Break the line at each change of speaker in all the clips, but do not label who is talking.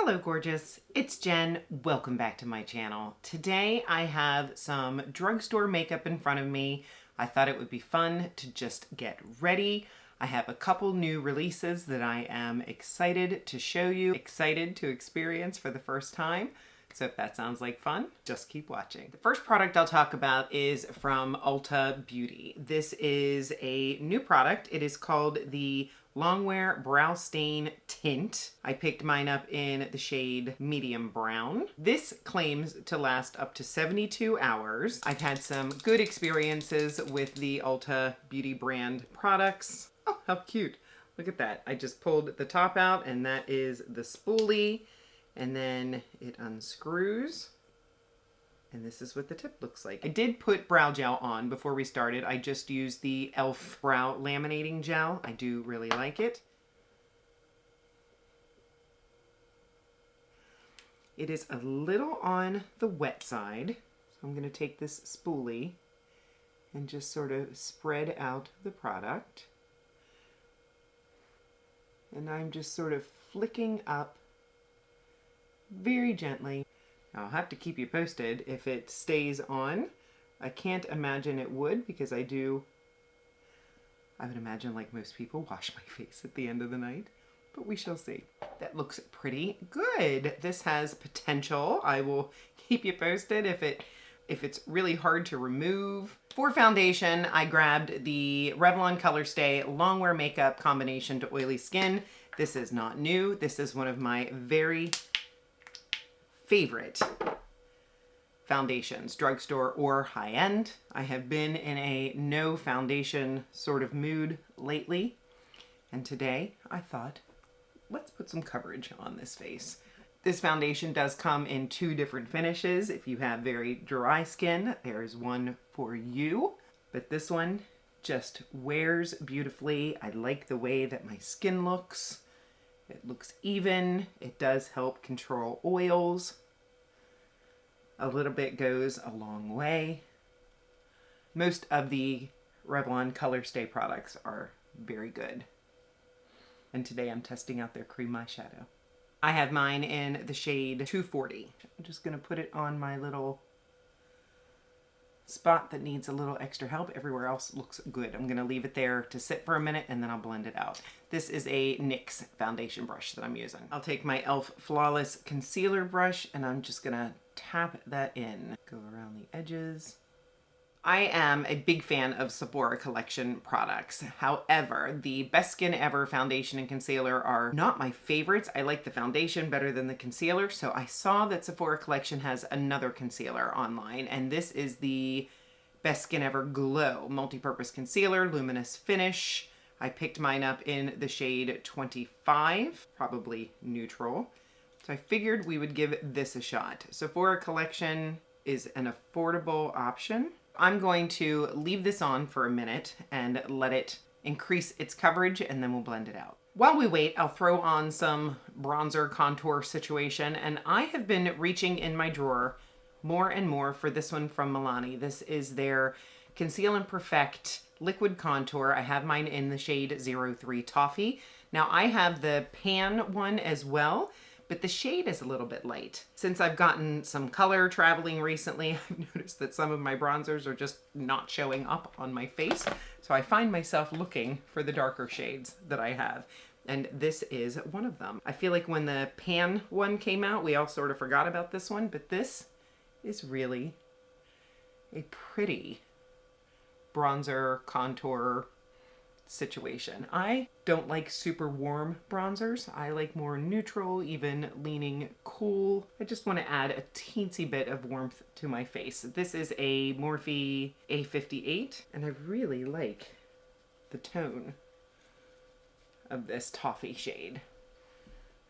Hello gorgeous, it's Jen. Welcome back to my channel. Today I have some drugstore makeup in front of me. I thought it would be fun to just get ready. I have a couple new releases that I am excited to show you, excited to experience for the first time. So if that sounds like fun, just keep watching. The first product I'll talk about is from Ulta Beauty. This is a new product. It is called the Longwear Brow Stain Tint. I picked mine up in the shade medium brown. This claims to last up to 72 hours. I've had some good experiences with the Ulta Beauty brand products. Oh, how cute. Look at that. I just pulled the top out and that is the spoolie. And then it unscrews. And this is what the tip looks like. I did put brow gel on before we started. I just used the e.l.f. brow laminating gel. I do really like it. It is a little on the wet side. So I'm going to take this spoolie and just sort of spread out the product. And I'm just sort of flicking up very gently. I'll have to keep you posted if it stays on. I can't imagine it would because I would imagine like most people wash my face at the end of the night, but we shall see. That looks pretty good. This has potential. I will keep you posted if it's really hard to remove. For foundation, I grabbed the Revlon Color Stay Longwear Makeup Combination to Oily Skin. This is not new. This is one of my very favorite foundations, drugstore or high-end. I have been in a no foundation sort of mood lately, and today I thought, let's put some coverage on this face. This foundation does come in two different finishes. If you have very dry skin, there's one for you, but this one just wears beautifully. I like the way that my skin looks. It looks even. It does help control oils. A little bit goes a long way. Most of the Revlon Color Stay products are very good. And today I'm testing out their cream eyeshadow. I have mine in the shade 240. I'm just going to put it on my little spot that needs a little extra help. Everywhere else looks good. I'm going to leave it there to sit for a minute and then I'll blend it out. This is a NYX foundation brush that I'm using. I'll take my e.l.f. Flawless Concealer brush and I'm just going to tap that in. Go around the edges. I am a big fan of Sephora collection products. However, the Best Skin Ever foundation and concealer are not my favorites. I like the foundation better than the concealer, so I saw that Sephora collection has another concealer online, and this is the Best Skin Ever Glow Multi-Purpose Concealer, Luminous Finish. I picked mine up in the shade 25, probably neutral. So I figured we would give this a shot. Sephora collection is an affordable option. I'm going to leave this on for a minute and let it increase its coverage and then we'll blend it out. While we wait, I'll throw on some bronzer contour situation, and I have been reaching in my drawer more and more for this one from Milani. This is their Conceal and Perfect Liquid Contour. I have mine in the shade 03 Toffee. Now I have the pan one as well, but the shade is a little bit light. Since I've gotten some color traveling recently, I've noticed that some of my bronzers are just not showing up on my face. So I find myself looking for the darker shades that I have. And this is one of them. I feel like when the pan one came out, we all sort of forgot about this one, but this is really a pretty bronzer contour situation. I don't like super warm bronzers. I like more neutral, even leaning cool. I just want to add a teensy bit of warmth to my face. This is a Morphe A58, and I really like the tone of this toffee shade.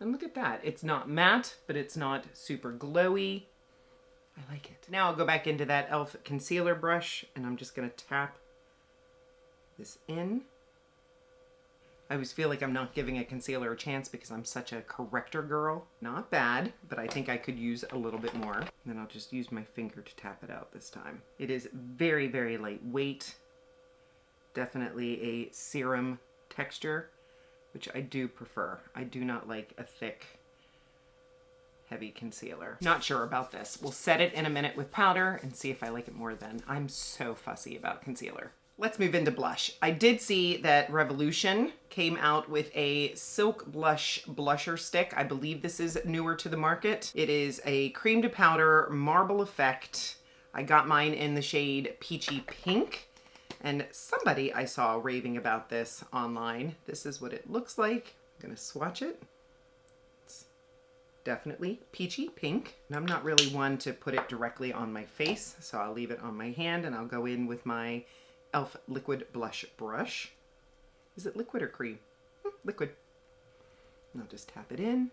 And look at that. It's not matte, but it's not super glowy. I like it. Now I'll go back into that e.l.f. concealer brush, and I'm just going to tap this in. I always feel like I'm not giving a concealer a chance because I'm such a corrector girl. Not bad, but I think I could use a little bit more. And then I'll just use my finger to tap it out this time. It is very, very lightweight. Definitely a serum texture, which I do prefer. I do not like a thick heavy concealer. Not sure about this. We'll set it in a minute with powder and see if I like it more then. I'm so fussy about concealer. Let's move into blush. I did see that Revolution came out with a Silk Blush blusher stick. I believe this is newer to the market. It is a cream to powder marble effect. I got mine in the shade Peachy Pink, and somebody I saw raving about this online. This is what it looks like. I'm gonna swatch it. It's definitely peachy pink. And I'm not really one to put it directly on my face, so I'll leave it on my hand and I'll go in with my e.l.f. liquid blush brush. Is it liquid or cream? Liquid. And I'll just tap it in.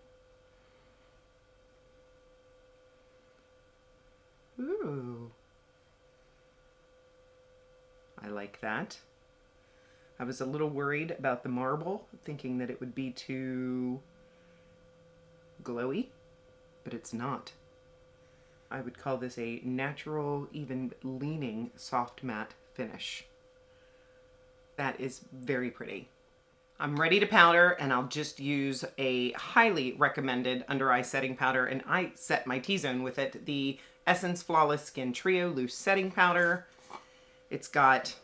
Ooh. I like that. I was a little worried about the marble, thinking that it would be too glowy, but it's not. I would call this a natural, even leaning soft matte finish. That is very pretty. I'm ready to powder, and I'll just use a highly recommended under eye setting powder, and I set my T-zone with it, the Essence Flawless Skin Trio Loose Setting Powder. It's got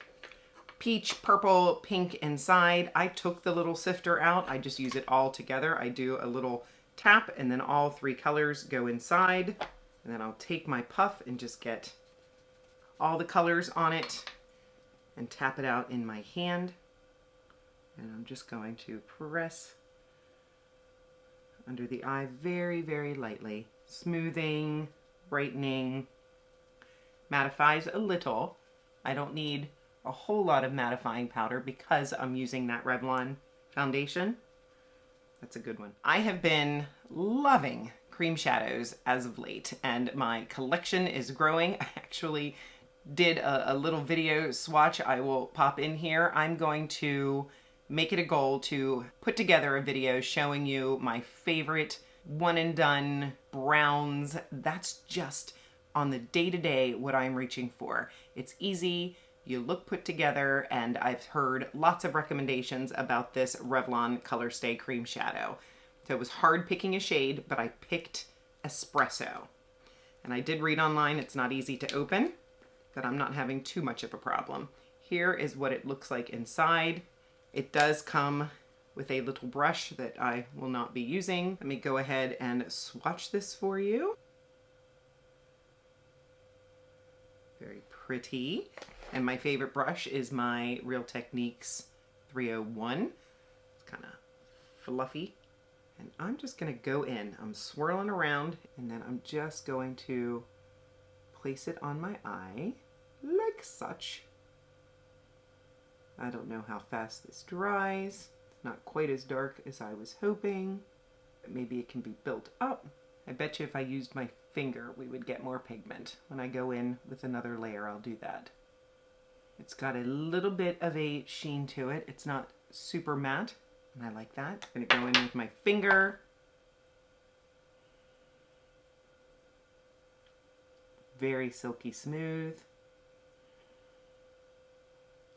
peach, purple, pink inside. I took the little sifter out. I just use it all together. I do a little tap, and then all three colors go inside. And then I'll take my puff and just get all the colors on it and tap it out in my hand. And I'm just going to press under the eye very, very lightly. Smoothing, brightening, mattifies a little. I don't need a whole lot of mattifying powder because I'm using that Revlon foundation. That's a good one. I have been loving cream shadows as of late, and my collection is growing. I actually did a little video swatch I will pop in here. I'm going to make it a goal to put together a video showing you my favorite one and done browns. That's just on the day-to-day what I'm reaching for. It's easy, you look put together, and I've heard lots of recommendations about this Revlon Color Stay Cream Shadow. So it was hard picking a shade, but I picked Espresso. And I did read online it's not easy to open, but I'm not having too much of a problem. Here is what it looks like inside. It does come with a little brush that I will not be using. Let me go ahead and swatch this for you. Very pretty. And my favorite brush is my Real Techniques 301. It's kind of fluffy. And I'm just gonna go in. I'm swirling around, and then I'm just going to place it on my eye, like such. I don't know how fast this dries. It's not quite as dark as I was hoping. But maybe it can be built up. I bet you if I used my finger, we would get more pigment. When I go in with another layer, I'll do that. It's got a little bit of a sheen to it. It's not super matte, and I like that. I'm gonna go in with my finger. Very silky smooth.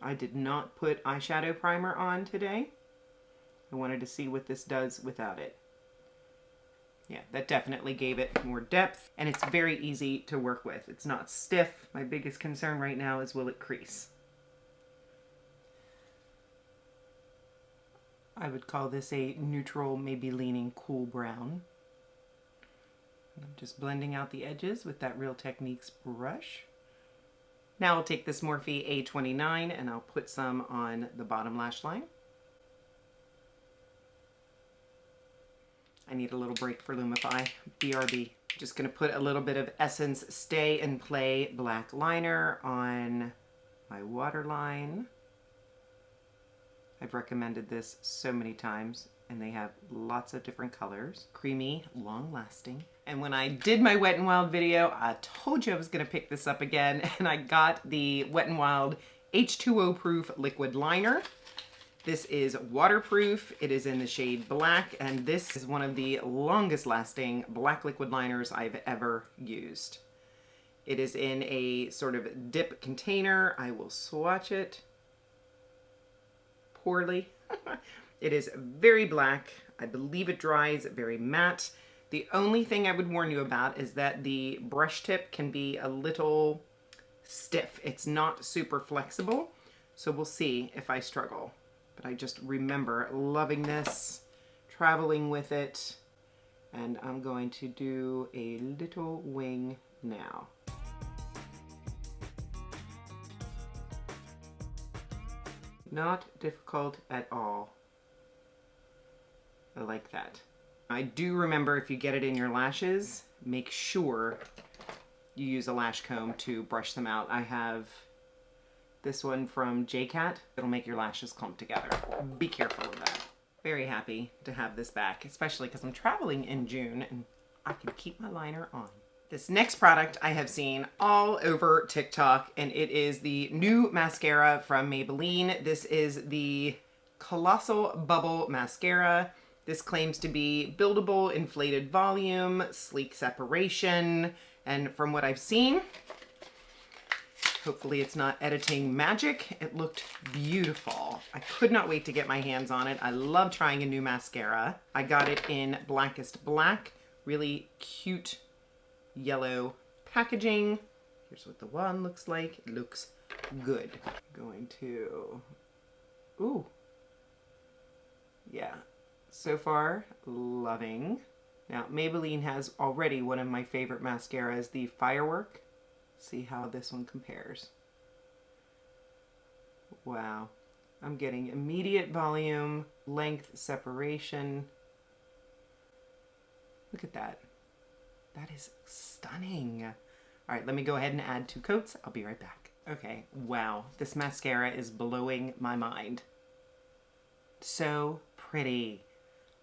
I did not put eyeshadow primer on today. I wanted to see what this does without it. Yeah, that definitely gave it more depth, and it's very easy to work with. It's not stiff. My biggest concern right now is will it crease? I would call this a neutral, maybe leaning cool brown. I'm just blending out the edges with that Real Techniques brush. Now I'll take this Morphe A29 and I'll put some on the bottom lash line. I need a little break for Lumify. BRB. Just gonna put a little bit of Essence Stay and Play black liner on my waterline. I've recommended this so many times, and they have lots of different colors. Creamy, long-lasting. And when I did my Wet n Wild video, I told you I was gonna pick this up again, and I got the Wet n Wild H2O Proof Liquid Liner. This is waterproof. It is in the shade black, and this is one of the longest lasting black liquid liners I've ever used. It is in a sort of dip container. I will swatch it poorly. It is very black. I believe it dries very matte. The only thing I would warn you about is that the brush tip can be a little stiff. It's not super flexible, so we'll see if I struggle. But I just remember loving this, traveling with it, and I'm going to do a little wing now. Not difficult at all. I like that. I do remember if you get it in your lashes, make sure you use a lash comb to brush them out. I have this one from JCat. It'll make your lashes clump together. Be careful of that. Very happy to have this back, especially because I'm traveling in June and I can keep my liner on. This next product I have seen all over TikTok, and it is the new mascara from Maybelline. This is the Colossal Bubble Mascara. This claims to be buildable, inflated volume, sleek separation, and from what I've seen, hopefully it's not editing magic, it looked beautiful. I could not wait to get my hands on it. I love trying a new mascara. I got it in Blackest Black, really cute yellow packaging. Here's what the wand looks like. It looks good. I'm going to, ooh, yeah. So far, loving. Now, Maybelline has already one of my favorite mascaras, the Firework. See how this one compares. Wow. I'm getting immediate volume, length, separation. Look at that. That is stunning. All right, let me go ahead and add 2 coats. I'll be right back. Okay, wow. This mascara is blowing my mind. So pretty.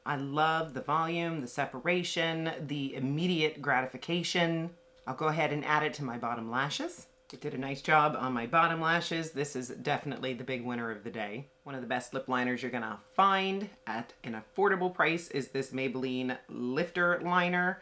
I love the volume, the separation, the immediate gratification. I'll go ahead and add it to my bottom lashes. It did a nice job on my bottom lashes. This is definitely the big winner of the day. One of the best lip liners you're gonna find at an affordable price is this Maybelline Lifter Liner.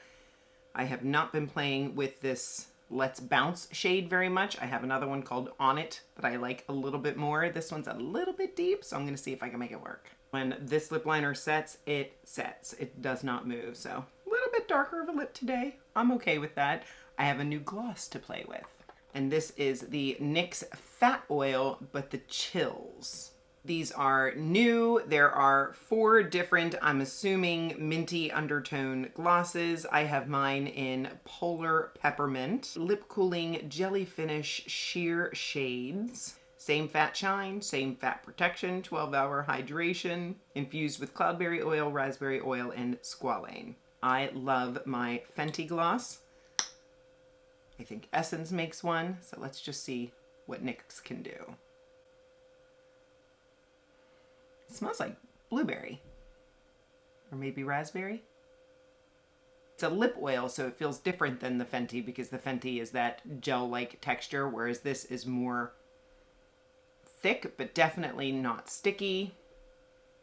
I have not been playing with this Let's Bounce shade very much. I have another one called On It that I like a little bit more. This one's a little bit deep, so I'm gonna see if I can make it work. When this lip liner sets. It does not move, so a little bit darker of a lip today. I'm okay with that. I have a new gloss to play with. And this is the NYX Fat Oil, but the Chills. These are new. There are 4 different, I'm assuming, minty undertone glosses. I have mine in Polar Peppermint. Lip Cooling Jelly Finish Sheer Shades. Same fat shine, same fat protection, 12-hour hydration, infused with cloudberry oil, raspberry oil, and squalane. I love my Fenty gloss. I think Essence makes one, so let's just see what NYX can do. It smells like blueberry, or maybe raspberry. It's a lip oil, so it feels different than the Fenty because the Fenty is that gel-like texture, whereas this is more thick, but definitely not sticky.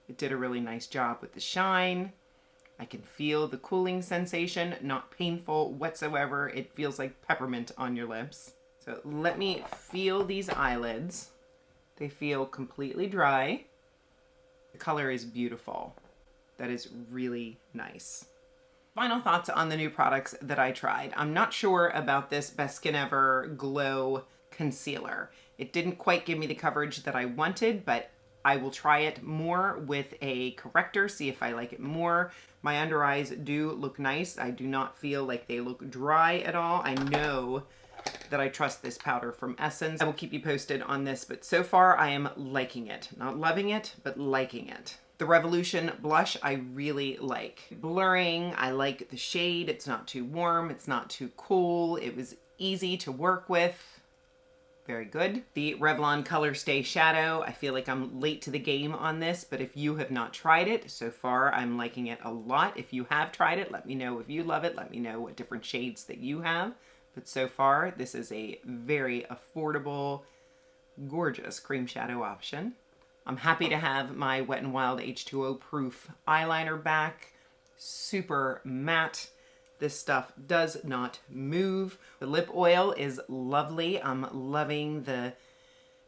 It did a really nice job with the shine. I can feel the cooling sensation, not painful whatsoever. It feels like peppermint on your lips. So let me feel these eyelids. They feel completely dry. The color is beautiful. That is really nice. Final thoughts on the new products that I tried. I'm not sure about this Best Skin Ever Glow Concealer. It didn't quite give me the coverage that I wanted, but I will try it more with a corrector, see if I like it more. My under eyes do look nice. I do not feel like they look dry at all. I know that I trust this powder from Essence. I will keep you posted on this, but so far I am liking it. Not loving it, but liking it. The Revolution blush I really like. Blurring, I like the shade. It's not too warm, it's not too cool. It was easy to work with. Very good. The Revlon Color Stay Shadow. I feel like I'm late to the game on this, but if you have not tried it, so far I'm liking it a lot. If you have tried it, let me know if you love it. Let me know what different shades that you have. But so far, this is a very affordable, gorgeous cream shadow option. I'm happy to have my Wet n Wild H2O proof eyeliner back. Super matte. This stuff does not move. The lip oil is lovely. I'm loving the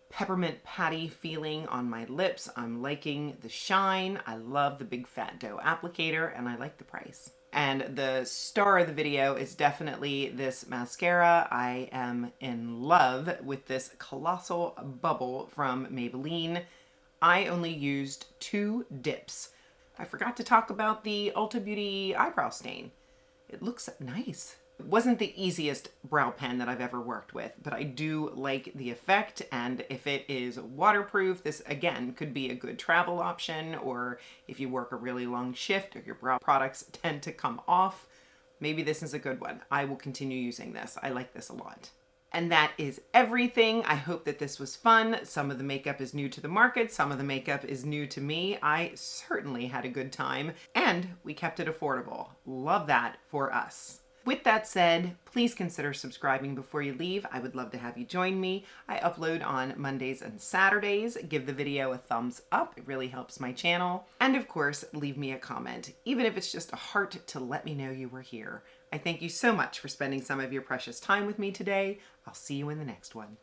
peppermint patty feeling on my lips. I'm liking the shine. I love the big fat dough applicator, and I like the price. And the star of the video is definitely this mascara. I am in love with this Colossal Bubble from Maybelline. I only used 2 dips. I forgot to talk about the Ulta Beauty eyebrow stain. It looks nice. It wasn't the easiest brow pen that I've ever worked with, but I do like the effect, and if it is waterproof, this again could be a good travel option, or if you work a really long shift or your brow products tend to come off, maybe this is a good one. I will continue using this. I like this a lot. And that is everything. I hope that this was fun. Some of the makeup is new to the market. Some of the makeup is new to me. I certainly had a good time, and we kept it affordable. Love that for us. With that said, please consider subscribing before you leave. I would love to have you join me. I upload on Mondays and Saturdays. Give the video a thumbs up. It really helps my channel. And of course, leave me a comment, even if it's just a heart to let me know you were here. I thank you so much for spending some of your precious time with me today. I'll see you in the next one.